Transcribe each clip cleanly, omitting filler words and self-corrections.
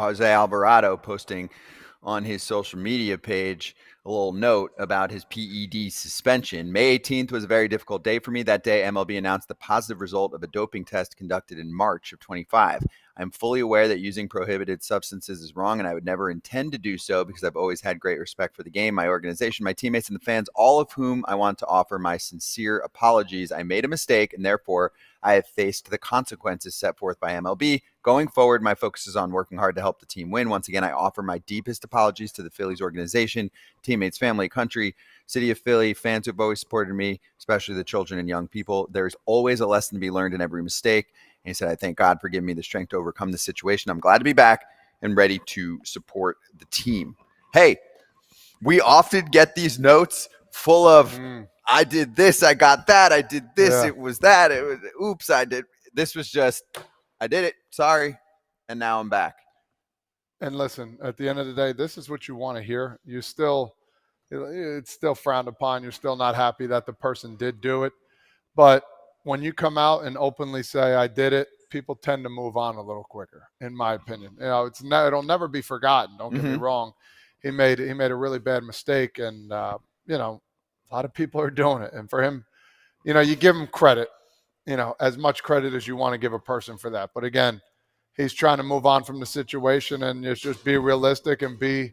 José Alvarado posting on his social media page a little note about his PED suspension. May 18th was a very difficult day for me. That day, MLB announced the positive result of a doping test conducted in March of 25. I'm fully aware that using prohibited substances is wrong, and I would never intend to do so because I've always had great respect for the game, my organization, my teammates, and the fans, all of whom I want to offer my sincere apologies. I made a mistake, and therefore I have faced the consequences set forth by MLB. Going forward, my focus is on working hard to help the team win. Once again, I offer my deepest apologies to the Phillies organization, teammates, family, country, city of Philly, fans who have always supported me, especially the children and young people. There's always a lesson to be learned in every mistake. And he said, I thank God for giving me the strength to overcome this situation. I'm glad to be back and ready to support the team. Hey, we often get these notes full of, I did this, I got that, I did this, it was that, it was, oops, I did. This was just, I did it, sorry, and now I'm back. And listen, at the end of the day, this is what you want to hear. It's still frowned upon. You're still not happy that the person did do it. But when you come out and openly say, I did it, people tend to move on a little quicker, in my opinion. It'll never be forgotten. Don't get me wrong. He made a really bad mistake, and a lot of people are doing it. And for him, you give him credit, as much credit as you want to give a person for that. But again, he's trying to move on from the situation and just be realistic and be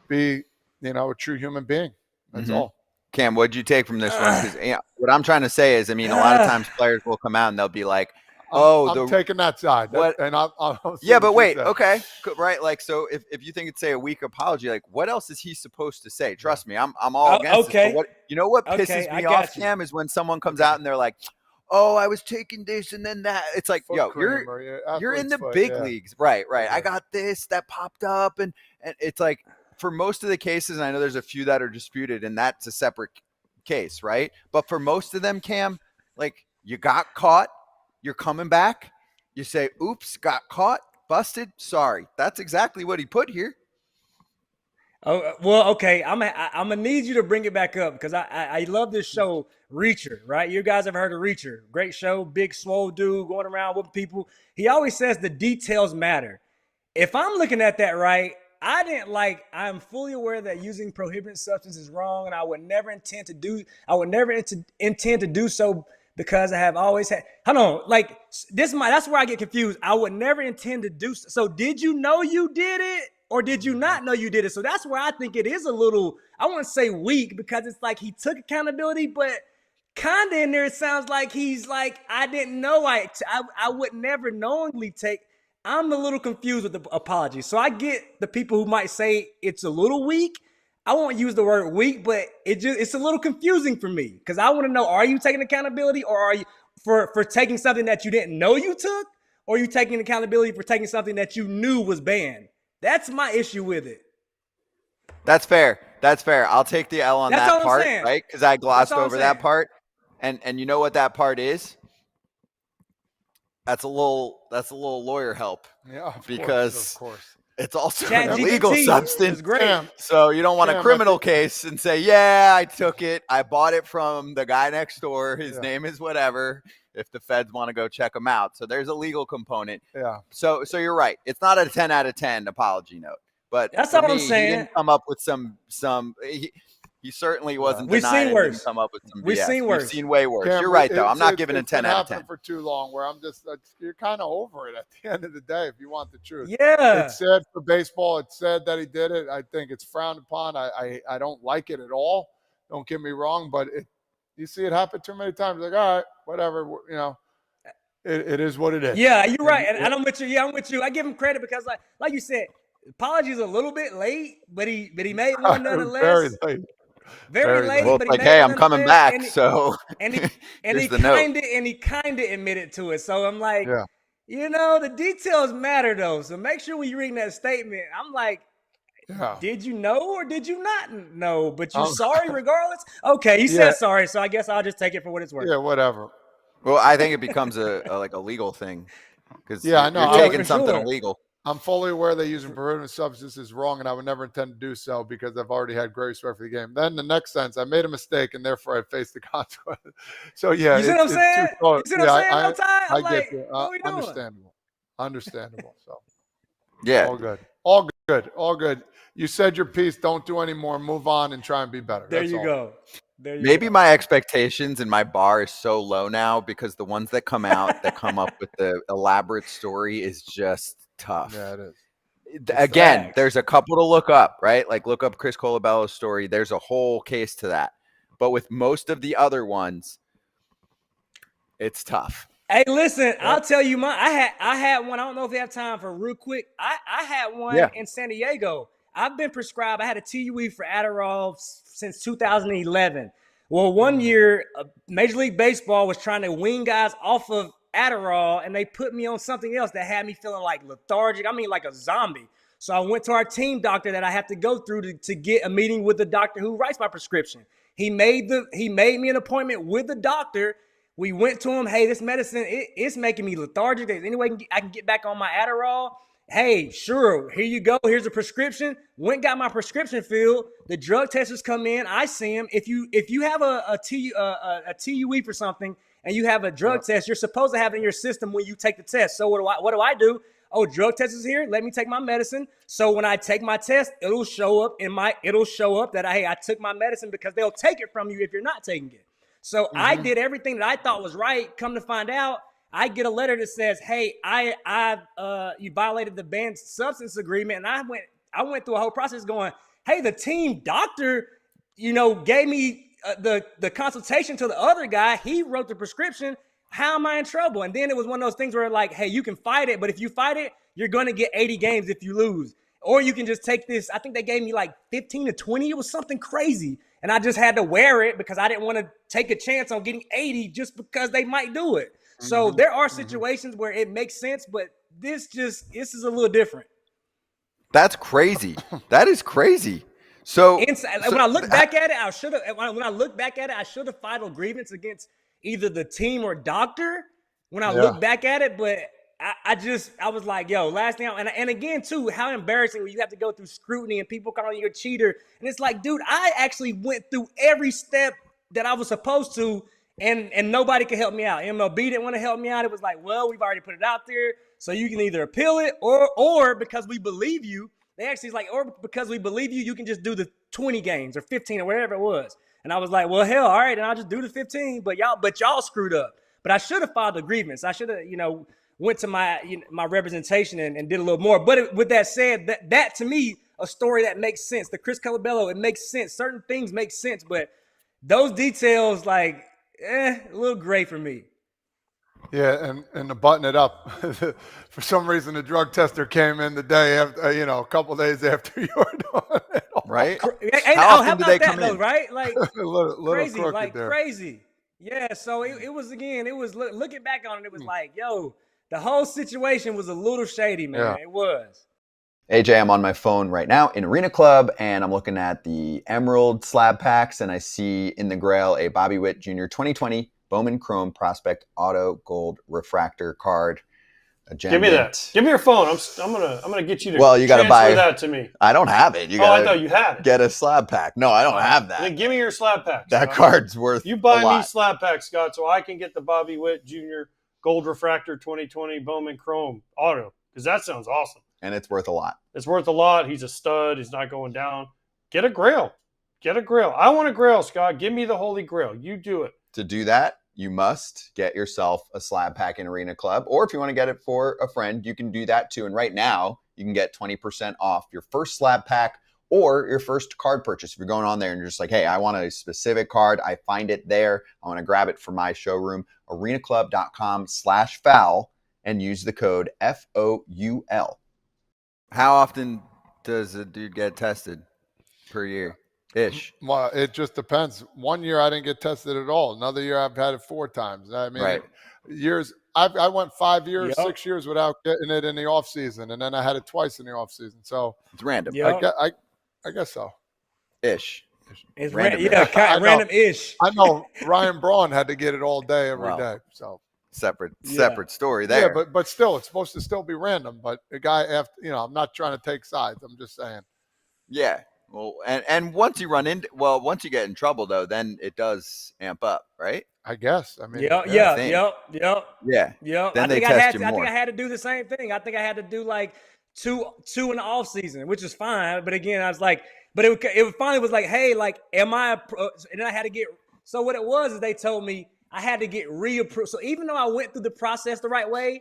a true human being. That's all. Cam, what'd you take from this one? Because what I'm trying to say is, a lot of times players will come out and they'll be like, I'm taking that side. What? And I'll but wait, okay, right? Like, so if you think it's, say, a weak apology, like, what else is he supposed to say? Trust me, I'm all against it. So what pisses me off, Cam, is when someone comes out and they're like, oh, I was taking this and then that. It's like, you're in the big leagues, right? Yeah. I got this that popped up, and it's like, for most of the cases, and I know there's a few that are disputed, and that's a separate case, right? But for most of them, Cam, like, you got caught, you're coming back, you say, oops, got caught, busted, sorry. That's exactly what he put here. Oh, well, okay. I'm gonna need you to bring it back up because I love this show, Reacher, right? You guys have heard of Reacher. Great show, big, swole dude going around with people. He always says the details matter. If I'm looking at that right, I'm fully aware that using prohibited substance is wrong, and I would never intend to do so because I have always had. Hold on, like that's where I get confused. I would never intend to do so. So did you know you did it, or did you not know you did it? So that's where I think it is a little, I wouldn't say weak, because it's like he took accountability, but kind of in there it sounds like he's like, I didn't know I would never knowingly take. I'm a little confused with the apology. So I get the people who might say it's a little weak. I won't use the word weak, but it's a little confusing for me because I want to know, are you taking accountability, or are you for taking something that you didn't know you took, or are you taking accountability for taking something that you knew was banned? That's my issue with it. That's fair. I'll take the L on that part, right? Because I glossed over that part. And you know what that part is? That's a little lawyer help. Yeah, because of course. It's also an illegal substance. It's great. So you don't want a criminal case and say, yeah, I took it. I bought it from the guy next door. His name is whatever, if the feds want to go check him out. So there's a legal component. Yeah. So you're right. It's not a 10 out of 10 apology note. But that's all I'm saying. He didn't come up with he certainly wasn't denying it. Didn't come up with some BS. We've seen worse. We've seen way worse. You're right, though. I'm not giving a 10 out of 10. For too long, where I'm just, you're kind of over it at the end of the day, if you want the truth. Yeah. It's sad for baseball. It's sad that he did it. I think it's frowned upon. I don't like it at all. Don't get me wrong, but you see it happen too many times. Like, all right, whatever, it is what it is. Yeah, you're right. And I'm with you. Yeah, I'm with you. I give him credit because, like you said, apologies a little bit late, but he made one nonetheless. Very late. Very late. Well, but like, hey, I'm coming back. And he kind of admitted to it. So I'm like, the details matter though. So make sure when you're reading that statement, I'm like, did you know or did you not know? But you're sorry regardless. Okay, he said sorry, so I guess I'll just take it for what it's worth. Yeah, whatever. Well, I think it becomes a legal thing because I know you're taking something illegal. I'm fully aware that using prohibited substances is wrong, and I would never intend to do so because I've already had great respect for the game. Then the next sentence, I made a mistake, and therefore I faced the consequences. So, yeah. You see what I'm saying? You see what I'm saying? I get you. Understandable. So, yeah. all good. All good. All good. You said your piece. Don't do any more. Move on and try and be better. There That's you all. go. There you Maybe go. my expectations and my bar is so low now because the ones that come out that come up with the elaborate story is just tough. Yeah, it is. Again, facts. there's a couple to look up, right? Like look up Chris Colabello's story. There's a whole case to that. But with most of the other ones, it's tough. Hey, listen, I'll tell you I had one. I don't know if we have time for real quick. I had one Yeah. in San Diego. I've been prescribed. I had a TUE for Adderall since 2011. Well, one year, Major League Baseball was trying to wean guys off of Adderall, and they put me on something else that had me feeling like lethargic. I mean, like a zombie. So I went to our team doctor that I have to go through to get a meeting with the doctor who writes my prescription. He made me an appointment with the doctor. We went to him. Hey, this medicine, it's making me lethargic. There's any way I can get back on my Adderall? Hey, sure. Here you go. Here's a prescription. Went got my prescription filled. The drug testers come in. I see him. If you have a TUE for something and you have a drug test, you're supposed to have it in your system when you take the test. So what do I do? Oh, drug test is here. Let me take my medicine. So when I take my test, it'll show up that I took my medicine because they'll take it from you if you're not taking it. So I did everything that I thought was right. Come to find out, I get a letter that says, "Hey, you violated the banned substance agreement." And I went through a whole process going, "Hey, the team doctor, gave me the consultation to the other guy. He wrote the prescription. How am I in trouble?" And then it was one of those things where like, "Hey, you can fight it, but if you fight it, you're going to get 80 games if you lose. Or you can just take this." I think they gave me like 15 to 20. It was something crazy. And I just had to wear it because I didn't want to take a chance on getting 80 just because they might do it. So there are situations where it makes sense, but this is a little different. That's crazy. That is crazy. So when I look back at it, I should have filed a grievance against either the team or doctor when I look back at it, but I was like, yo, last thing, and again too, how embarrassing when you have to go through scrutiny and people calling you a cheater, and it's like, dude, I actually went through every step that I was supposed to, and nobody could help me out. MLB didn't want to help me out. It was like, well, we've already put it out there, so you can either appeal it or because we believe you, they actually like, or because we believe you, you can just do the 20 games or 15 or whatever it was. And I was like, well, hell, all right, and I'll just do the 15. But y'all screwed up. But I should have filed a grievance. I should have, went to my representation and did a little more. But with that said, that to me, a story that makes sense. The Chris Colabello, it makes sense. Certain things make sense, but those details, like, a little gray for me. Yeah, and to button it up, for some reason the drug tester came in the day after, a couple days after you were doing it. right? How often do they come in? Right? Like a little crazy, like there. crazy. Yeah, so it was looking back on it, it was like, yo, the whole situation was a little shady, man. Yeah. It was. AJ, I'm on my phone right now in Arena Club, and I'm looking at the Emerald slab packs, and I see in the Grail a Bobby Witt Jr. 2020 Bowman Chrome Prospect Auto Gold Refractor card. Give me that. Give me your phone. I'm gonna get you to you gotta buy that to me. I don't have it. I thought you had it. Get a slab pack. No, I don't have that. Then give me your slab pack. That card's worth. You buy me slab pack, Scott, so I can get the Bobby Witt Jr. Gold Refractor 2020 Bowman Chrome Auto, because that sounds awesome. And it's worth a lot. It's worth a lot. He's a stud. He's not going down. Get a Grail. Get a Grail. I want a Grail, Scott. Give me the Holy Grail. You do it. To do that, you must get yourself a slab pack in Arena Club. Or if you want to get it for a friend, you can do that too. And right now, you can get 20% off your first slab pack or your first card purchase. If you're going on there and you're just like, hey, I want a specific card. I find it there. I want to grab it for my showroom. arenaclub.com/foul and use the code FOUL. How often does a dude get tested per year? Ish. Well, it just depends. One year I didn't get tested at all. Another year I've had it 4 times. I mean, right. Years. I went 5 years, 6 years without getting it in the off season, and then I had it twice in the off season. So it's random. Yep. I guess so. Ish. It's random. Random-ish. I know Ryan Braun had to get it all day every day. So separate story there. Yeah, but still, it's supposed to still be random. But the guy, after I'm not trying to take sides. I'm just saying. Yeah. Well, and once you once you get in trouble though, then it does amp up, right? I guess. I mean, yep. Then I they test you more. I think I had to do the same thing. I think I had to do like two in the off season, which is fine. But again, I was like, but it finally was like, hey, like, am I? And then I had to get. So what it was is they told me I had to get reapproved. So even though I went through the process the right way,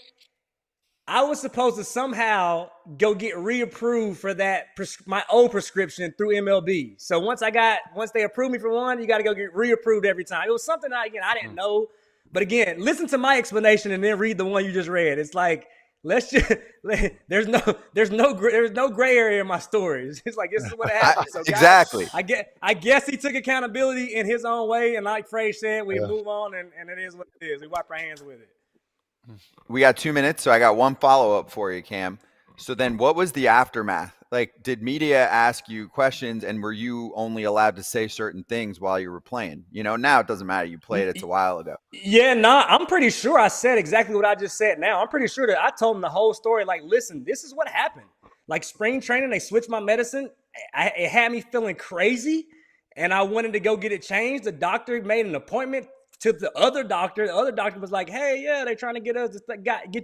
I was supposed to somehow go get reapproved for that my old prescription through MLB. So once they approved me for one, you got to go get reapproved every time. It was something I didn't know. But again, listen to my explanation and then read the one you just read. It's like, there's no gray area in my stories. It's like, this is what happened. So guys, Exactly. I guess he took accountability in his own way, and like Frazier said, we move on, and it is what it is. We wipe our hands with it. We got 2 minutes, so I got one follow-up for you, Cam. So then what was the aftermath? Like, did media ask you questions, and were you only allowed to say certain things while you were playing? You know, now it doesn't matter. You played, it's a while ago. Yeah, I'm pretty sure I said exactly what I just said now. I'm pretty sure that I told him the whole story. Like, listen, this is what happened. Like, spring training, they switched my medicine. It had me feeling crazy, and I wanted to go get it changed. The doctor made an appointment to the other doctor. The other doctor was like, hey, yeah, they're trying to get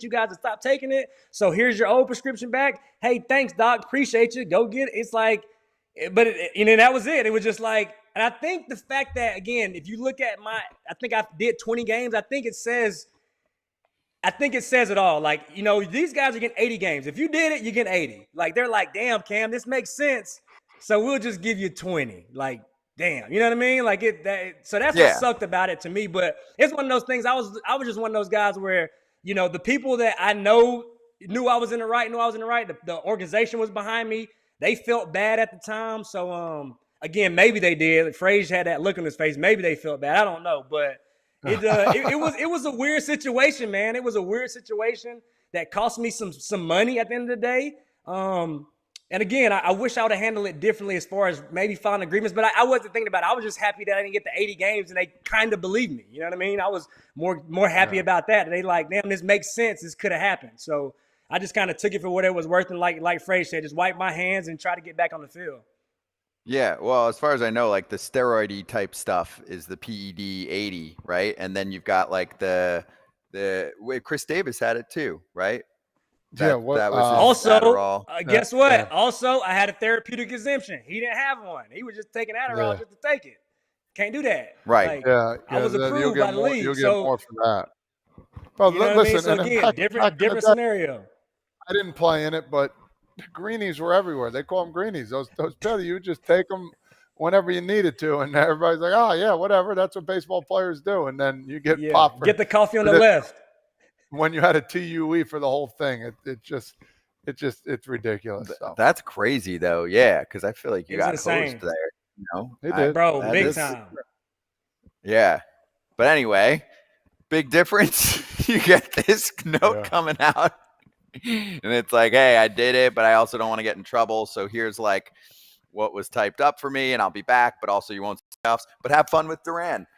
you guys to stop taking it. So here's your old prescription back. Hey, thanks, doc. Appreciate you. Go get it. It's like, but that was it. It was just like, and I think the fact that, again, if you look at I think I did 20 games. I think it says it all. Like, these guys are getting 80 games. If you did it, you get 80. Like, they're like, damn, Cam, this makes sense. So we'll just give you 20. Like, damn, you know what I mean? Like so that's what sucked about it to me. But it's one of those things. I was just one of those guys where, the people that I knew I was in the right, The organization was behind me. They felt bad at the time. So again, maybe they did. Frazier had that look on his face. Maybe they felt bad. I don't know, but it was a weird situation, man. It was a weird situation that cost me some money at the end of the day. And again, I wish I would have handled it differently as far as maybe filing agreements, but I wasn't thinking about it. I was just happy that I didn't get the 80 games and they kind of believed me. You know what I mean? I was more happy about that. They like, damn, this makes sense. This could have happened. So I just kind of took it for what it was worth. And like Frazier said, just wipe my hands and try to get back on the field. Yeah, well, as far as I know, like the steroid type stuff is the PED 80, right? And then you've got like the Chris Davis had it too, right? That was also Adderall. Guess what? Yeah. Also, I had a therapeutic exemption. He didn't have one. He was just taking Adderall just to take it. Can't do that. Right. Like, I was approved by the league. You'll get more for that. Well, listen, so again, different scenario. I didn't play in it, but greenies were everywhere. They call them greenies. Those pills, you just take them whenever you needed to, and everybody's like, oh yeah, whatever. That's what baseball players do. And then you get popped. Get the coffee on the left. When you had a TUE for the whole thing, it's ridiculous. So. That's crazy though. Yeah. Cause I feel like you got hosed there, They did. Bro, big time. Yeah. But anyway, big difference. You get this note coming out and it's like, hey, I did it, but I also don't want to get in trouble. So here's like what was typed up for me and I'll be back, but also you won't see playoffs, but have fun with Duran.